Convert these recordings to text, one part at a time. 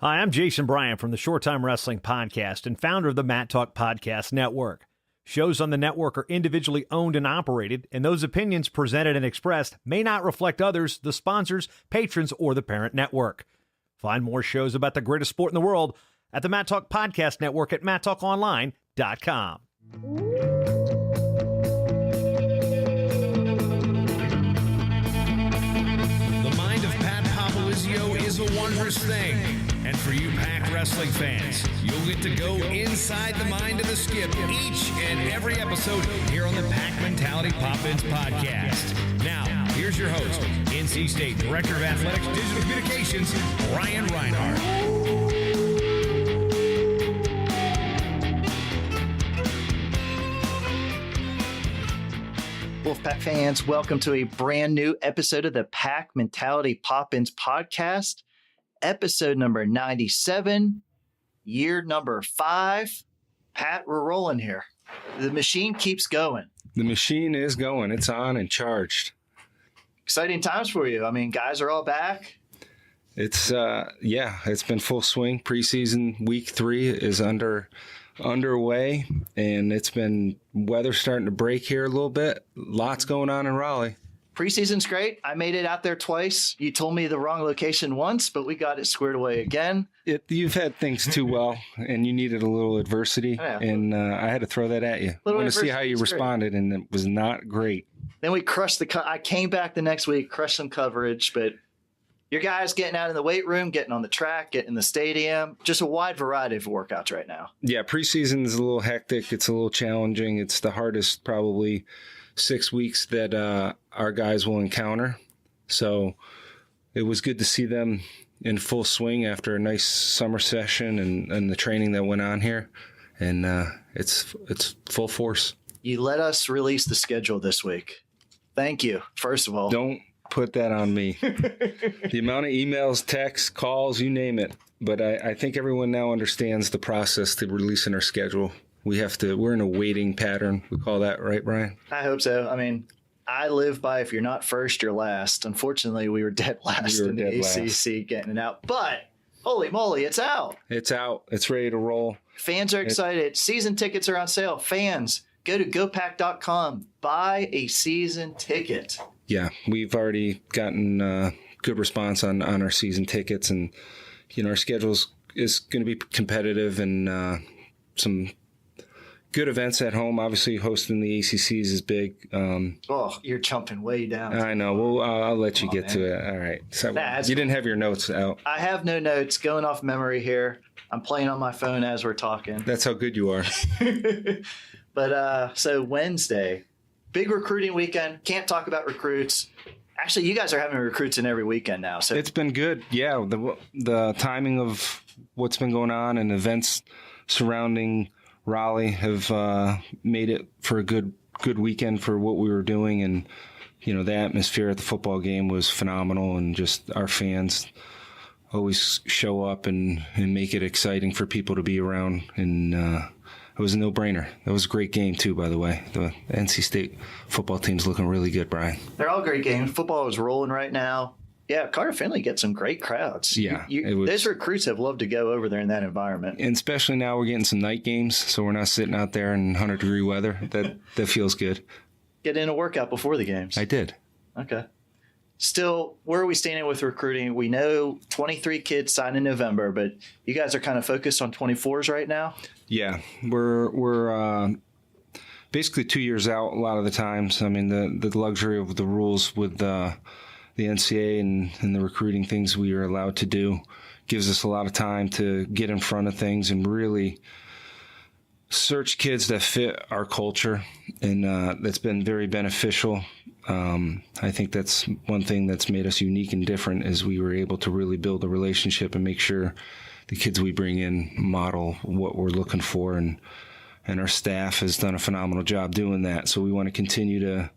Hi, I'm Jason Bryan from the Short Time Wrestling Podcast and founder of the Mat Talk Podcast Network. Shows on the network are individually owned and operated, and those opinions presented and expressed may not reflect others, the sponsors, patrons, or the parent network. Find more shows about the greatest sport in the world at the Mat Talk Podcast Network at mattalkonline.com. The mind of Pat Popolizio is a wondrous thing. And for you Pack Wrestling fans, you'll get to go inside the mind of the Skip each and every episode here on the Pack Mentality Pop-Ins podcast. Now, here's your host, NC State Director of Athletics Digital Communications, Brian Reinhardt. Wolfpack fans, welcome to a brand new episode of the Pack Mentality Pop-Ins podcast. Episode number 97, year number 5. Pat, we're rolling here. The machine keeps going. The machine is going. It's on and charged. Exciting times for you. I mean, guys are all back. It's it's been full swing. Preseason week 3 is underway, and it's been weather starting to break here a little bit. Lots going on in Raleigh. Preseason's great. I made it out there twice. You told me the wrong location once, but we got it squared away again. You've had things too well, and you needed a little adversity, and I had to throw that at you. I want to see how you responded, and it was not great. Then we crushed I came back the next week, crushed some coverage, but your guys getting out in the weight room, getting on the track, getting in the stadium, just a wide variety of workouts right now. Yeah, preseason is a little hectic. It's a little challenging. It's the hardest probably 6 weeks that our guys will encounter. So it was good to see them in full swing after a nice summer session and the training that went on here. And it's full force. You let us release the schedule this week. Thank you, first of all. Don't put that on me. The amount of emails, texts, calls, you name it. But I think everyone now understands the process to releasing our schedule. We're in a waiting pattern. We call that, right, Brian? I hope so. I mean, I live by if you're not first, you're last. Unfortunately, we were dead last in the ACC getting it out. But holy moly, it's out. It's out. It's ready to roll. Fans are excited. Season tickets are on sale. Fans, go to gopack.com. Buy a season ticket. Yeah, we've already gotten good response on our season tickets. And, our schedule is going to be competitive and some good events at home. Obviously, hosting the ACCs is big. You're jumping way down. I know. Well, I'll let you get to it. All right. So you didn't have your notes out. I have no notes. Going off memory here. I'm playing on my phone as we're talking. That's how good you are. But so Wednesday, big recruiting weekend. Can't talk about recruits. Actually, you guys are having recruits in every weekend now. So it's been good. Yeah, the timing of what's been going on and events surrounding Raleigh have made it for a good weekend for what we were doing. And, the atmosphere at the football game was phenomenal, and just our fans always show up and make it exciting for people to be around. And it was a no-brainer. That was a great game, too, by the way. The NC State football team's looking really good, Brian. They're all great games. Football is rolling right now. Yeah, Carter Finley gets some great crowds. Yeah. Those recruits have loved to go over there in that environment. And especially now we're getting some night games, so we're not sitting out there in 100-degree weather. That feels good. Get in a workout before the games. I did. Okay. Still, where are we standing with recruiting? We know 23 kids signed in November, but you guys are kind of focused on 24s right now? Yeah. We're basically 2 years out a lot of the times. I mean, the luxury of the rules with the NCAA and the recruiting things we are allowed to do gives us a lot of time to get in front of things and really search kids that fit our culture. And that's been very beneficial. I think that's one thing that's made us unique and different is we were able to really build a relationship and make sure the kids we bring in model what we're looking for. And our staff has done a phenomenal job doing that. So we want to continue to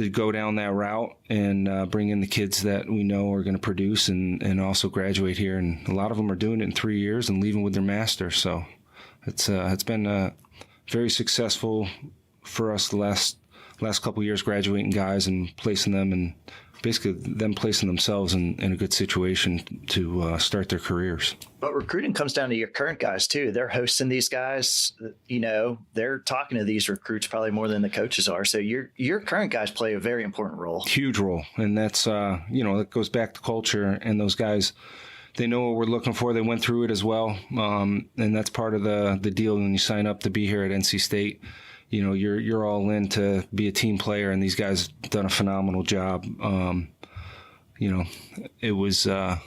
go down that route and bring in the kids that we know are going to produce and also graduate here. And a lot of them are doing it in 3 years and leaving with their master. So it's been very successful for us the last couple of years, graduating guys and placing them in basically them placing themselves in a good situation to start their careers. But recruiting comes down to your current guys, too. They're hosting these guys. They're talking to these recruits probably more than the coaches are. So your current guys play a very important role. Huge role. And that's, it goes back to culture. And those guys, they know what we're looking for. They went through it as well. And that's part of the deal when you sign up to be here at NC State. You're all in to be a team player, and these guys done a phenomenal job. It was a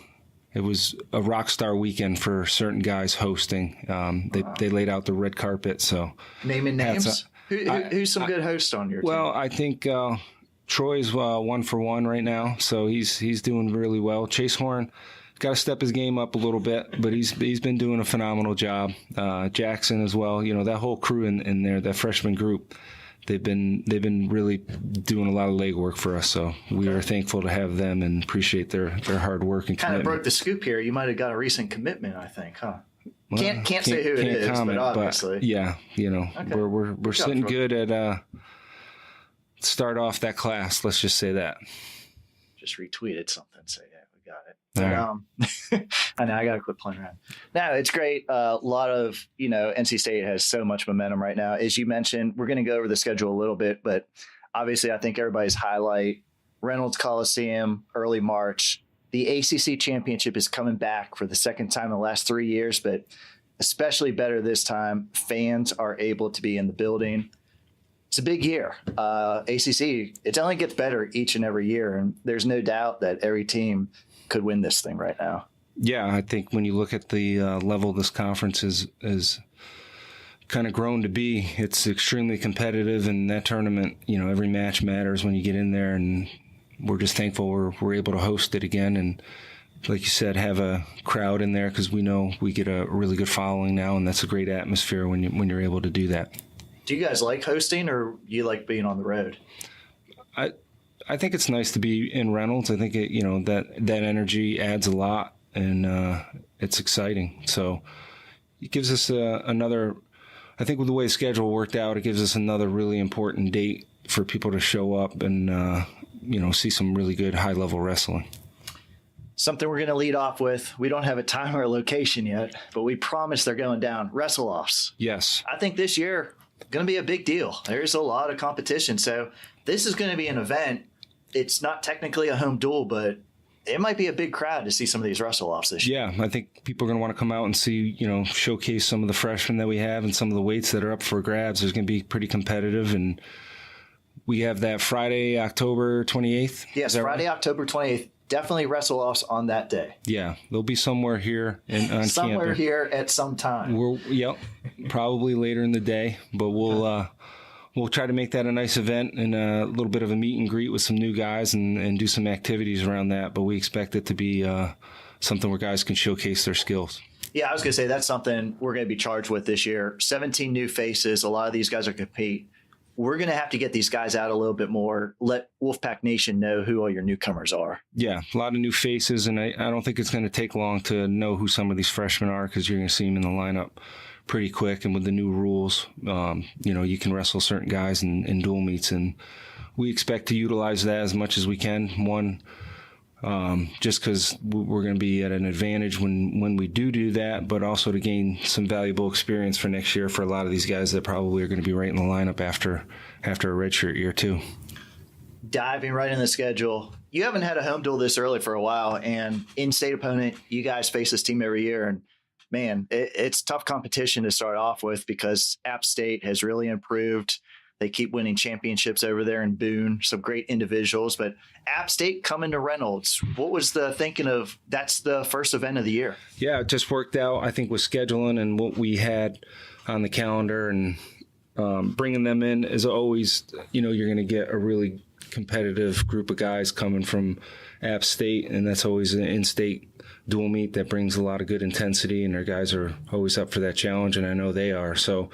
rock star weekend for certain guys hosting. They laid out the red carpet. So naming names. Who's some good hosts on your team? Well, I think Troy's 1 for 1 right now, so he's doing really well. Chase Horn got to step his game up a little bit, but he's been doing a phenomenal job. Jackson as well. That whole crew in there, that freshman group, they've been really doing a lot of legwork for us. So we are thankful to have them and appreciate their hard work and kind commitment. of broke the scoop here. You might have got a recent commitment, I think, huh? Well, can't say who it is, comment, but obviously, but yeah, okay. we're sitting good at start off that class. Let's just say that. Just retweeted something. Say yeah, we got it. But, I know I got to quit playing around. No, it's great. A lot of, NC State has so much momentum right now. As you mentioned, we're going to go over the schedule a little bit, but obviously I think everybody's highlight Reynolds Coliseum, early March. The ACC championship is coming back for the second time in the last 3 years, but especially better this time. Fans are able to be in the building. It's a big year. ACC, it only gets better each and every year, and there's no doubt that every team could win this thing right now. Yeah, I think when you look at the level this conference is kind of grown to be, it's extremely competitive, and that tournament, every match matters when you get in there, and we're just thankful we're able to host it again, and like you said, have a crowd in there because we know we get a really good following now, and that's a great atmosphere when you're able to do that. Do you guys like hosting, or you like being on the road? I think it's nice to be in Reynolds. I think that energy adds a lot, and it's exciting. So it gives us another. I think with the way the schedule worked out, it gives us another really important date for people to show up and see some really good high level wrestling. Something we're going to lead off with. We don't have a time or a location yet, but we promise they're going down. Wrestle-Offs. Yes. I think this year going to be a big deal. There's a lot of competition, so this is going to be an event. It's not technically a home duel, but it might be a big crowd to see some of these Wrestle-Offs this year. Yeah, I think people are going to want to come out and see, showcase some of the freshmen that we have and some of the weights that are up for grabs. It's going to be pretty competitive, and we have that Friday, October 28th. Yes, Friday, right? October 28th. Definitely Wrestle-Offs on that day. Yeah, they'll be somewhere here on somewhere campus. Here at some time. Probably later in the day, but we'll try to make that a nice event and a little bit of a meet and greet with some new guys and do some activities around that. But we expect it to be something where guys can showcase their skills. Yeah, I was going to say that's something we're going to be charged with this year. 17 new faces. A lot of these guys are compete. We're going to have to get these guys out a little bit more. Let Wolfpack Nation know who all your newcomers are. Yeah, a lot of new faces, and I don't think it's going to take long to know who some of these freshmen are because you're going to see them in the lineup pretty quick. And with the new rules, you can wrestle certain guys in dual meets, and we expect to utilize that as much as we can. One, just because we're going to be at an advantage when we do that, but also to gain some valuable experience for next year for a lot of these guys that probably are going to be right in the lineup after a redshirt year too. Diving right in the schedule, you haven't had a home duel this early for a while, and in-state opponent, you guys face this team every year, and man, it's tough competition to start off with because App State has really improved. They keep winning championships over there in Boone, some great individuals. But App State coming to Reynolds, what was the thinking of that's the first event of the year? Yeah, it just worked out, I think, with scheduling and what we had on the calendar. And bringing them in is always, you're going to get a really competitive group of guys coming from App State. And that's always an in-state dual meet that brings a lot of good intensity. And our guys are always up for that challenge, and I know they are. So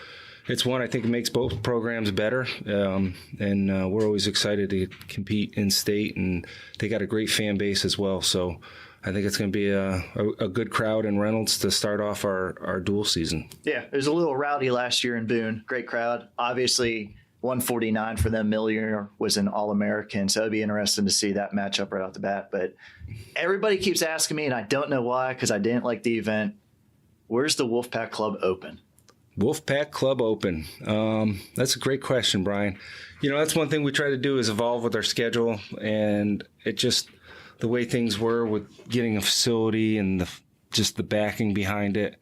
it's one I think it makes both programs better, and we're always excited to compete in state, and they got a great fan base as well. So I think it's going to be a good crowd in Reynolds to start off our dual season. Yeah, it was a little rowdy last year in Boone. Great crowd. Obviously, 149 for them. Miller was an All-American, so it'd be interesting to see that matchup right off the bat. But everybody keeps asking me, and I don't know why, because I didn't like the event, where's the Wolfpack Club Open? Wolfpack Club Open. That's a great question, Brian. That's one thing we try to do is evolve with our schedule, and it just the way things were with getting a facility and just the backing behind it,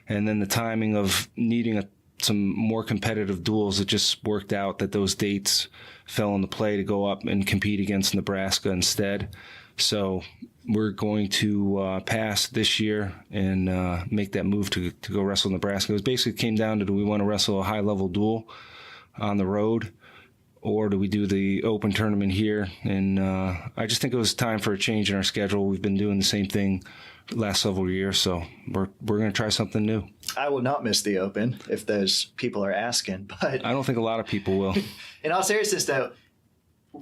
and then the timing of needing some more competitive duels. It just worked out that those dates fell into play to go up and compete against Nebraska instead. So we're going to pass this year and make that move to go wrestle Nebraska. It basically came down to, do we want to wrestle a high-level duel on the road, or do we do the open tournament here? And I just think it was time for a change in our schedule. We've been doing the same thing last several years, so we're going to try something new. I will not miss the Open if those people are asking, but I don't think a lot of people will. In all seriousness, though,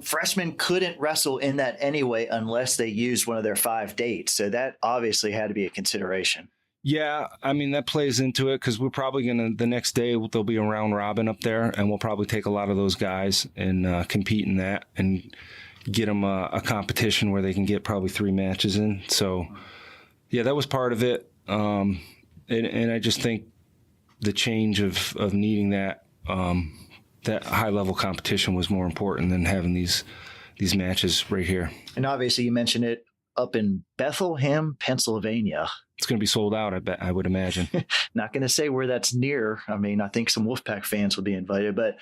freshmen couldn't wrestle in that anyway unless they used one of their 5 dates, so that obviously had to be a consideration. Yeah, I mean, that plays into it, because we're probably going to, the next day, there'll be a round robin up there, and we'll probably take a lot of those guys and compete in that and get them a competition where they can get probably 3 matches in. So, yeah, that was part of it. And I just think the change of needing that high-level competition was more important than having these matches right here. And obviously you mentioned it up in Bethlehem, Pennsylvania. It's going to be sold out, I would imagine. Not going to say where that's near. I mean, I think some Wolfpack fans will be invited, but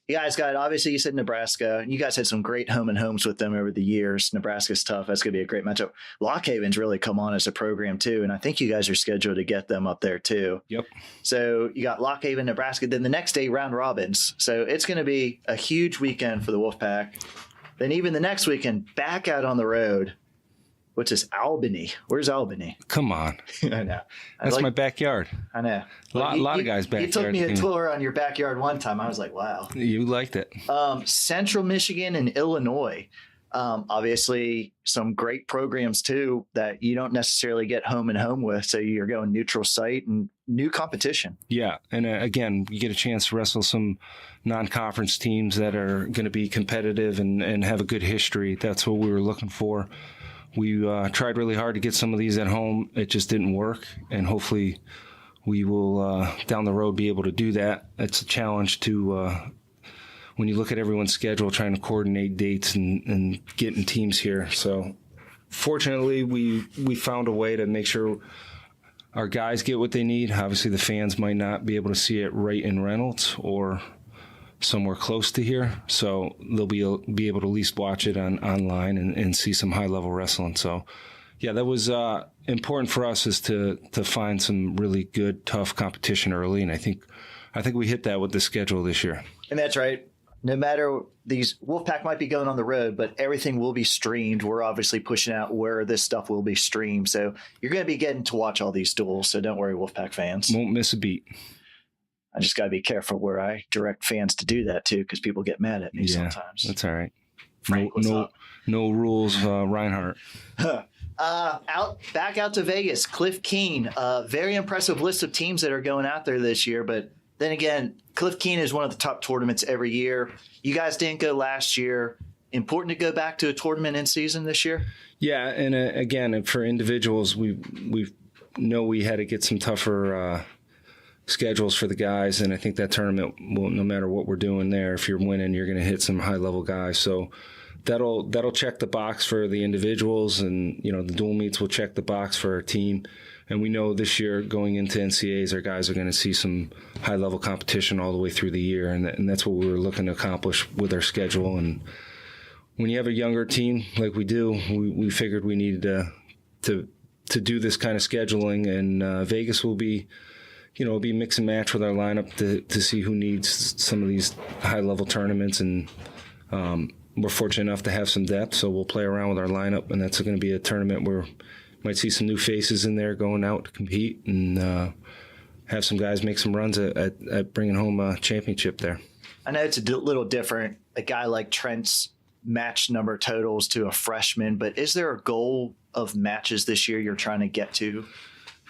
you guys got, obviously you said Nebraska. You guys had some great home and homes with them over the years. Nebraska's tough. That's going to be a great matchup. Lock Haven's really come on as a program too, and I think you guys are scheduled to get them up there too. Yep. So you got Lock Haven, Nebraska, then the next day round robins. So it's going to be a huge weekend for the Wolfpack. Then even the next weekend, back out on the road. What's this, Albany? Where's Albany? Come on. I know. That's my backyard. I know. A lot of guys' backyard. You took me a tour on your backyard one time. I was like, wow. You liked it. Central Michigan and Illinois. Obviously, some great programs, too, that you don't necessarily get home and home with. So you're going neutral site and new competition. Yeah. And again, you get a chance to wrestle some non-conference teams that are going to be competitive and have a good history. That's what we were looking for. We tried really hard to get some of these at home. It just didn't work, and hopefully we will, down the road, be able to do that. It's a challenge to, when you look at everyone's schedule, trying to coordinate dates and getting teams here. So fortunately, we found a way to make sure our guys get what they need. Obviously, the fans might not be able to see it right in Reynolds or somewhere close to here, so they'll be able to at least watch it online and see some high-level wrestling. So, yeah, that was important for us, is to find some really good, tough competition early, and I think we hit that with the schedule this year. And that's right. No matter, these Wolfpack might be going on the road, but everything will be streamed. We're obviously pushing out where this stuff will be streamed, so you're going to be getting to watch all these duels, so don't worry, Wolfpack fans. Won't miss a beat. I just got to be careful where I direct fans to do that too, because people get mad at me sometimes. That's all right. Frank, no rules, Reinhardt. Back out to Vegas. Cliff Keen, very impressive list of teams that are going out there this year. But then again, Cliff Keen is one of the top tournaments every year. You guys didn't go last year. Important to go back to a tournament in season this year? Yeah, and again, for individuals, we know we had to get some tougher schedules for the guys, and I think that tournament will, no matter what we're doing there, if you're winning, you're going to hit some high-level guys. So that'll check the box for the individuals, and the dual meets will check the box for our team. And we know this year, going into NCAAs, our guys are going to see some high-level competition all the way through the year, and that's what we were looking to accomplish with our schedule. And when you have a younger team like we do, we figured we needed to do this kind of scheduling, and Vegas will be, it'll be mix and match with our lineup to see who needs some of these high-level tournaments. And we're fortunate enough to have some depth, so we'll play around with our lineup, and that's going to be a tournament where you might see some new faces in there going out to compete, and have some guys make some runs at bringing home a championship there. I know it's a little different, a guy like Trent's match number totals to a freshman, but is there a goal of matches this year you're trying to get to?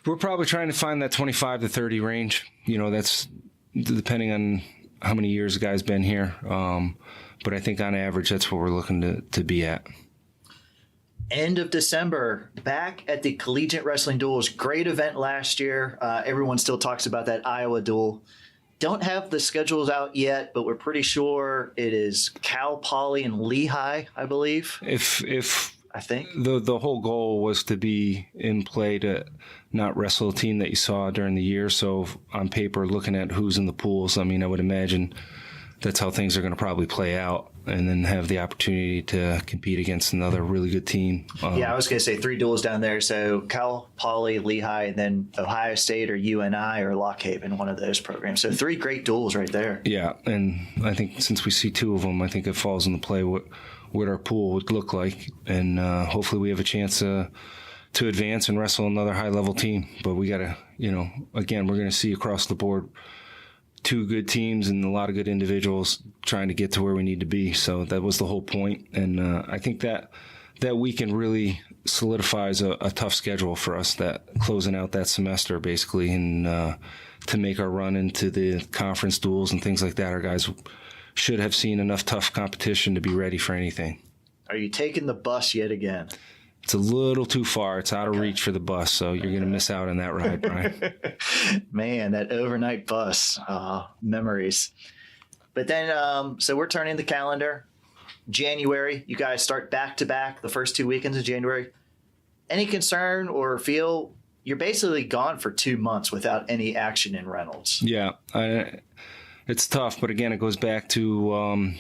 We're probably trying to find that 25 to 30 range. That's depending on how many years the guy's been here. But I think on average, that's what we're looking to be at. End of December, back at the Collegiate Wrestling Duels. Great event last year. Everyone still talks about that Iowa duel. Don't have the schedules out yet, but we're pretty sure it is Cal Poly and Lehigh, I believe. I think the whole goal was to be in play to not wrestle a team that you saw during the year. So on paper, looking at who's in the pools, I mean, I would imagine that's how things are going to probably play out, and then have the opportunity to compete against another really good team. Yeah, I was going to say 3 duels down there. So Cal Poly, Lehigh, and then Ohio State or UNI or Lock Haven, one of those programs. So 3 great duels right there. Yeah, and I think since we see 2 of them, I think it falls into play what our pool would look like, and hopefully we have a chance to advance and wrestle another high-level team. But we got to, again, we're going to see across the board 2 good teams and a lot of good individuals trying to get to where we need to be. So that was the whole point. And I think that weekend really solidifies a tough schedule for us, that closing out that semester basically, and to make our run into the conference duels and things like that. Our guys should have seen enough tough competition to be ready for anything. Are you taking the bus yet again? It's a little too far. It's out of reach for the bus, so you're going to miss out on that ride, Brian. Man, that overnight bus, memories. But then, so we're turning the calendar. January, you guys start back-to-back the first 2 weekends of January. Any concern or feel you're basically gone for 2 months without any action in Reynolds? Yeah, it's tough, but again, it goes back to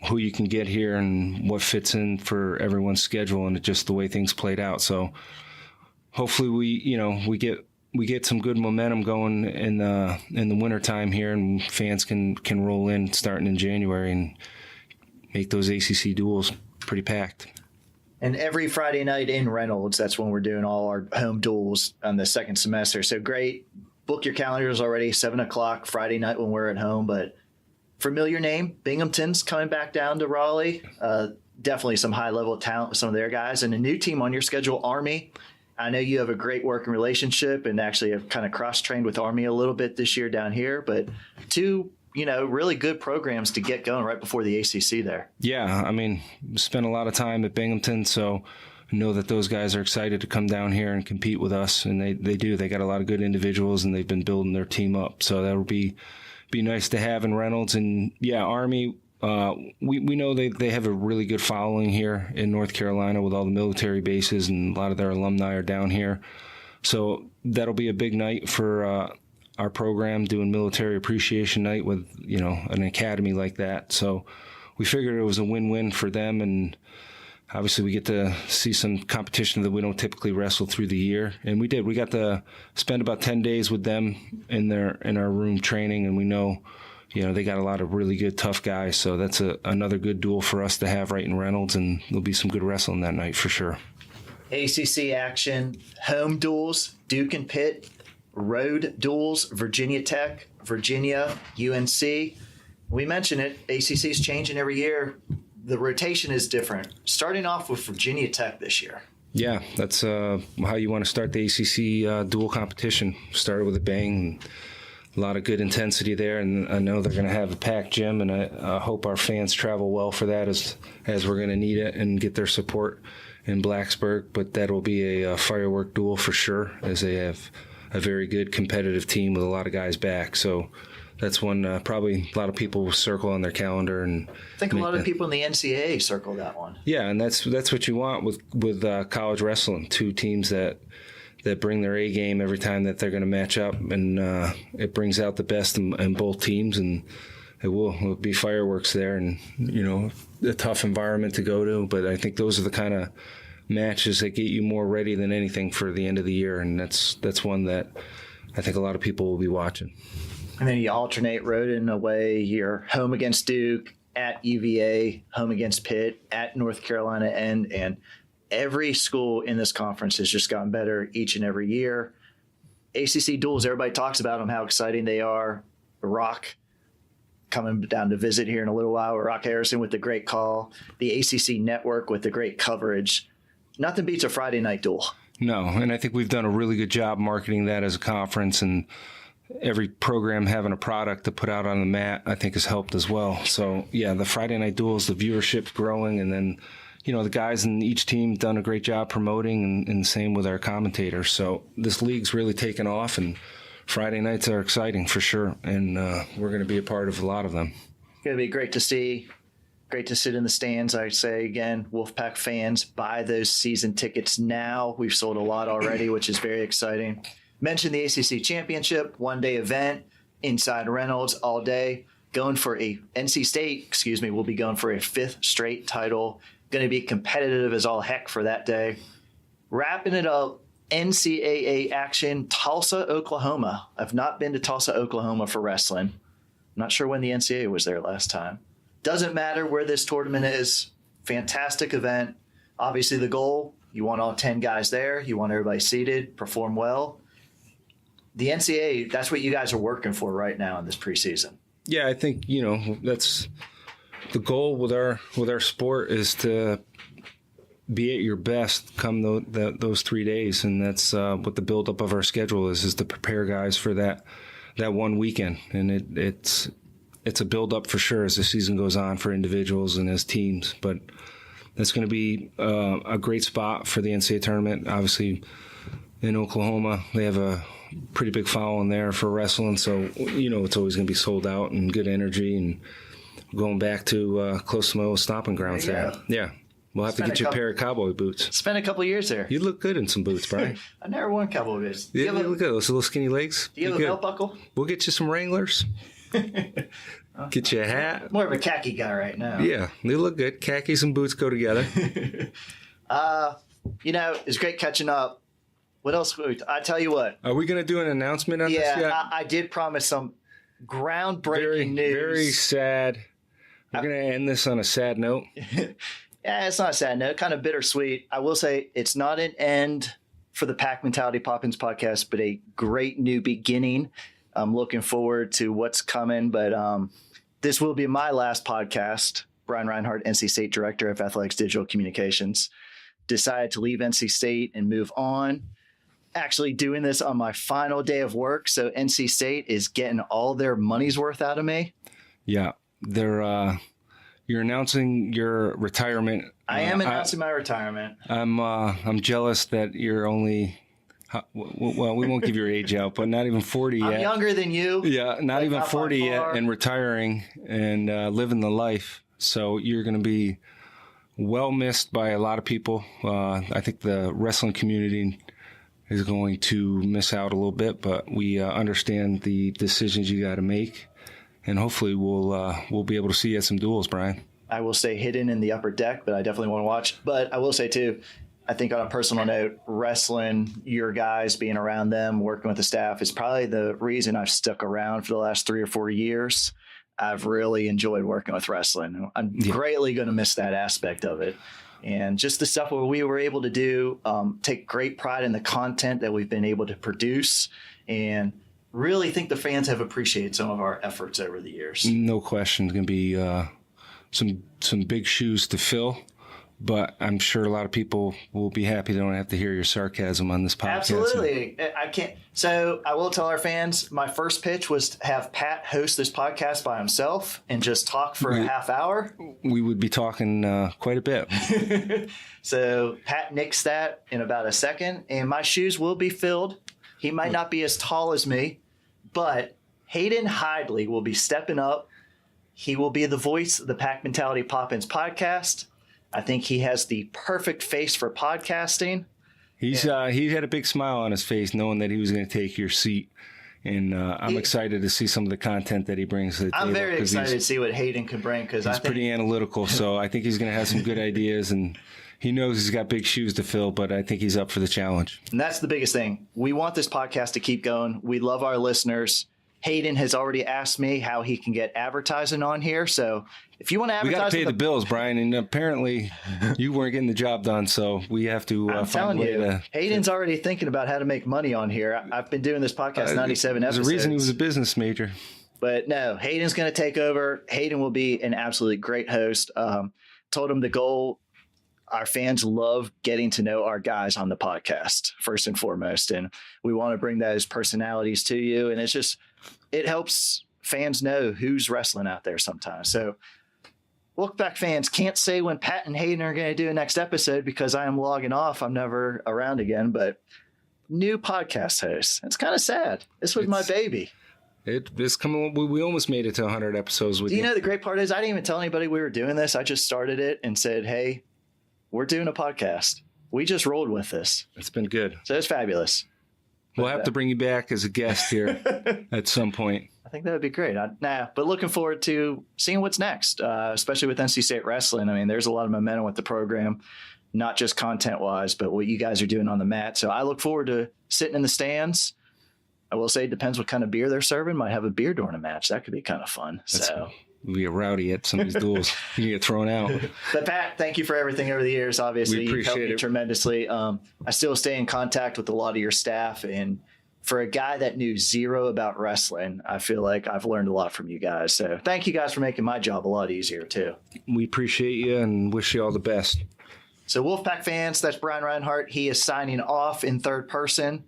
who you can get here and what fits in for everyone's schedule, and just the way things played out. So hopefully we get some good momentum going in the wintertime here, and fans can roll in starting in January and make those ACC duels pretty packed. And every Friday night in Reynolds, that's when we're doing all our home duels on the second semester. So great. Book your calendars already, 7 o'clock Friday night when we're at home. But familiar name, Binghamton's coming back down to Raleigh. Definitely some high-level talent with some of their guys. And a new team on your schedule, Army. I know you have a great working relationship and actually have kind of cross-trained with Army a little bit this year down here. But 2, really good programs to get going right before the ACC there. Yeah, I mean, spent a lot of time at Binghamton, so I know that those guys are excited to come down here and compete with us, and they do. They got a lot of good individuals, and they've been building their team up. So that would be nice to have in Reynolds. And yeah, Army, we know they have a really good following here in North Carolina with all the military bases, and a lot of their alumni are down here. So that'll be a big night for our program, doing military appreciation night with an academy like that. So we figured it was a win-win for them, and obviously we get to see some competition that we don't typically wrestle through the year. And we did. We got to spend about 10 days with them in our room training, and we know they got a lot of really good, tough guys. So that's another good duel for us to have right in Reynolds, and there'll be some good wrestling that night for sure. ACC action, home duels, Duke and Pitt, road duels, Virginia Tech, Virginia, UNC. We mentioned it, ACC's changing every year. The rotation is different. Starting off with Virginia Tech this year. Yeah, that's how you want to start the ACC dual competition. Started with a bang, a lot of good intensity there, and I know they're going to have a packed gym, and I hope our fans travel well for that as we're going to need it and get their support in Blacksburg. But that'll be a firework duel for sure, as they have a very good competitive team with a lot of guys back. So that's one probably a lot of people will circle on their calendar. And I think a lot of people in the NCAA circle that one. Yeah, and that's what you want with college wrestling. 2 teams that bring their A game every time that they're going to match up, and it brings out the best in both teams, and it will be fireworks there, and a tough environment to go to. But I think those are the kind of matches that get you more ready than anything for the end of the year, and that's one that I think a lot of people will be watching. And then you alternate road and away. You're home against Duke, at UVA, home against Pitt, at North Carolina, and every school in this conference has just gotten better each and every year. ACC duels, everybody talks about them, how exciting they are. Rock coming down to visit here in a little while. Rock Harrison with the great call. The ACC network with the great coverage. Nothing beats a Friday night duel. No, and I think we've done a really good job marketing that as a conference, and every program having a product to put out on the mat, I think has helped as well. So yeah, the Friday night duels, the viewership's growing, and then, the guys in each team done a great job promoting, and same with our commentators. So this league's really taken off, and Friday nights are exciting for sure, and we're going to be a part of a lot of them. It's going to be great to see. Great to sit in the stands. I say again, Wolfpack fans, buy those season tickets now. We've sold a lot already, which is very exciting. Mentioned the ACC Championship, one-day event inside Reynolds all day. Going for NC State, will be going for a 5th straight title. Going to be competitive as all heck for that day. Wrapping it up, NCAA action, Tulsa, Oklahoma. I've not been to Tulsa, Oklahoma for wrestling. I'm not sure when the NCAA was there last time. Doesn't matter where this tournament is. Fantastic event. Obviously the goal, you want all 10 guys there. You want everybody seated, perform well. The NCAA, that's what you guys are working for right now in this preseason. Yeah, I think, that's the goal with our sport, is to be at your best come those 3 days. And that's what the buildup of our schedule is to prepare guys for that one weekend. And it's a build-up for sure as the season goes on for individuals and as teams. But that's going to be a great spot for the NCAA tournament. Obviously, in Oklahoma, they have a pretty big following there for wrestling. So, it's always going to be sold out and good energy. And going back to close to my old stomping grounds there. Yeah. We'll have to get you a pair of cowboy boots. Spent a couple years there. You look good in some boots, Brian. I never worn cowboy boots. Yeah, look at those little skinny legs. Do you have a belt buckle? We'll get you some Wranglers. Get you a hat. More of a khaki guy right now. Yeah, they look good. Khakis and boots go together. It's great catching up. What else? I tell you what. Are we going to do an announcement on this yet? Yeah, I did promise some groundbreaking news. Very sad. We're going to end this on a sad note. Yeah, it's not a sad note. Kind of bittersweet. I will say it's not an end for the Pack Mentality Pop-Ins podcast, but a great new beginning. I'm looking forward to what's coming, but this will be my last podcast. Brian Reinhardt, NC State Director of Athletics Digital Communications, decided to leave NC State and move on. Actually doing this on my final day of work, so NC State is getting all their money's worth out of me. Yeah, you're announcing your retirement. I am announcing my retirement. I'm jealous that you're only. Well, we won't give your age out, but not even 40 yet. I'm younger than you. Yeah, not even 40 yet, and retiring and living the life. So you're going to be well missed by a lot of people. I think the wrestling community is going to miss out a little bit, but we understand the decisions you got to make, and hopefully we'll be able to see you at some duels, Brian. I will stay hidden in the upper deck, but I definitely want to watch. But I will say too, I think on a personal note, wrestling, your guys, being around them, working with the staff is probably the reason I've stuck around for the last 3 or 4 years. I've really enjoyed working with wrestling. I'm greatly going to miss that aspect of it. And just the stuff where we were able to do, take great pride in the content that we've been able to produce, and really think the fans have appreciated some of our efforts over the years. No question. It's going to be some big shoes to fill. But I'm sure a lot of people will be happy they don't have to hear your sarcasm on this podcast. Absolutely. I can't. So I will tell our fans, my first pitch was to have Pat host this podcast by himself and just talk for a half hour. We would be talking quite a bit. So Pat nixed that in about a second, and my shoes will be filled. He might not be as tall as me, but Hayden Hidley will be stepping up. He will be the voice of the Pack Mentality Pop-Ins podcast. I think he has the perfect face for podcasting. He had a big smile on his face knowing that he was going to take your seat. And I'm excited to see some of the content that he brings to the table. I'm very excited to see what Hayden can bring, because I think he's pretty analytical. So I think he's going to have some good ideas, and he knows he's got big shoes to fill, but I think he's up for the challenge. And that's the biggest thing. We want this podcast to keep going. We love our listeners. Hayden has already asked me how he can get advertising on here. So if you want to advertise, we got to pay the bills, Brian. And apparently you weren't getting the job done. So we have to find a way to. Hayden's already thinking about how to make money on here. I've been doing this podcast 97 episodes. There's a reason he was a business major. But no, Hayden's going to take over. Hayden will be an absolutely great host. Told him the goal. our fans love getting to know our guys on the podcast, first and foremost. And we want to bring those personalities to you. And it helps fans know who's wrestling out there sometimes. So Wolfpack fans, can't say when Pat and Hayden are going to do a next episode because I am logging off. I'm never around again, but new podcast host. It's kind of sad. This was my baby. We almost made it to 100 episodes with you. Do you know the great part is I didn't even tell anybody we were doing this. I just started it and said, hey, we're doing a podcast. We just rolled with this. It's been good. So it's fabulous. We'll have to bring you back as a guest here at some point. I think that would be great. But looking forward to seeing what's next, especially with NC State Wrestling. I mean, there's a lot of momentum with the program, not just content-wise, but what you guys are doing on the mat. So I look forward to sitting in the stands. I will say it depends what kind of beer they're serving. Might have a beer during a match. That could be kind of fun. We'll be rowdy at some of these duels. You can get thrown out. But Pat, thank you for everything over the years. Obviously, you've helped me tremendously. I still stay in contact with a lot of your staff. And for a guy that knew zero about wrestling, I feel like I've learned a lot from you guys. So thank you guys for making my job a lot easier, too. We appreciate you and wish you all the best. So Wolfpack fans, that's Brian Reinhardt. He is signing off in third person.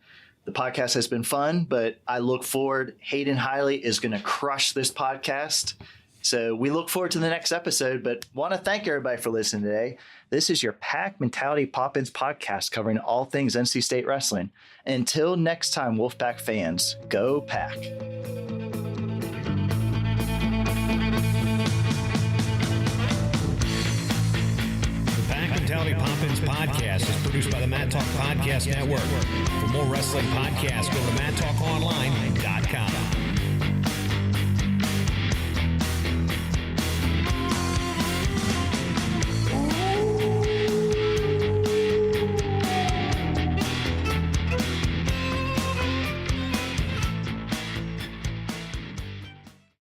The podcast has been fun, but I look forward. Hayden Hiley is going to crush this podcast. So we look forward to the next episode, but want to thank everybody for listening today. This is your Pack Mentality Pop-Ins podcast covering all things NC State wrestling. Until next time, Wolfpack fans, go Pack. Mentality Pop-Ins podcast is produced by the Mat Talk Podcast Network. For more wrestling podcasts, go to MatTalkOnline.com.